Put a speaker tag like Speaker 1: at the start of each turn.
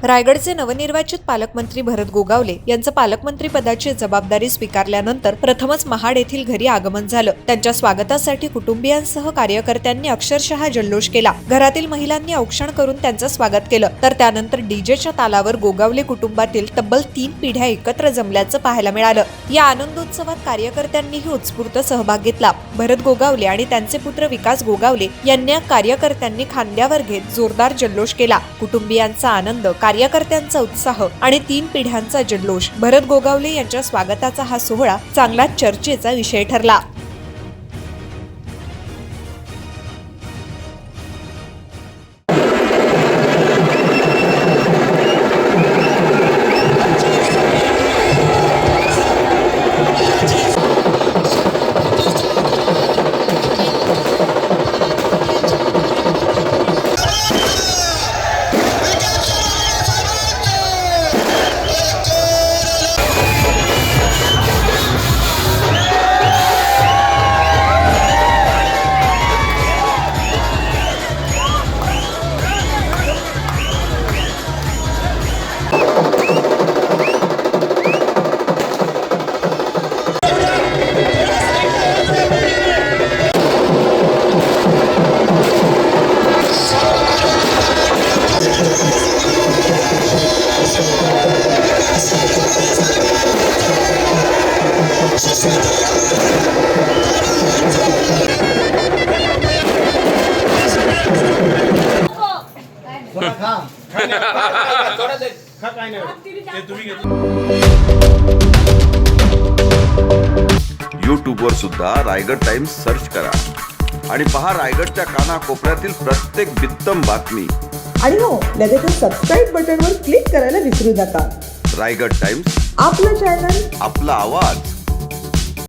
Speaker 1: रायगडचे नवनिर्वाचित पालकमंत्री भरत गोगावले यांचं पालकमंत्री पदाची जबाबदारी स्वीकारल्यानंतर प्रथमच महाड येथील घरी आगमन झालं। त्यांच्या स्वागतासाठी कुटुंबियांसह कार्यकर्त्यांनी अक्षरशः जल्लोष केला। घरातील महिलांनी औक्षण करून त्यांचं स्वागत केलं, तर त्यानंतर डीजेच्या तालावर गोगावले कुटुंबातील तब्बल 3 पिढ्या एकत्र जमल्याचं पाहायला मिळालं। या आनंदोत्सवात कार्यकर्त्यांनीही उत्स्फूर्त सहभाग घेतला। भरत गोगावले आणि त्यांचे पुत्र विकास गोगावले यांनी कार्यकर्त्यांनी खांद्यावर घेत जोरदार जल्लोष केला। कुटुंबियांचा आनंद, कार्यकर्त्यांचा उत्साह आणि 3 पिढ्यांचा जल्लोष, भरत गोगावले यांच्या स्वागताचा हा सोहळा चांगलाच चर्चेचा विषय ठरला।
Speaker 2: यूट्यूबवर सुद्धा रायगड टाइम्स सर्च करा आणि पहा रायगडच्या कानाकोपऱ्यातील प्रत्येक बित्तम बातमी।
Speaker 3: आणि हो, लगेच सबस्क्राइब बटनवर क्लिक करायला विसरू नका।
Speaker 2: रायगड टाइम्स,
Speaker 3: आपलं चॅनल,
Speaker 2: आपला आवाज।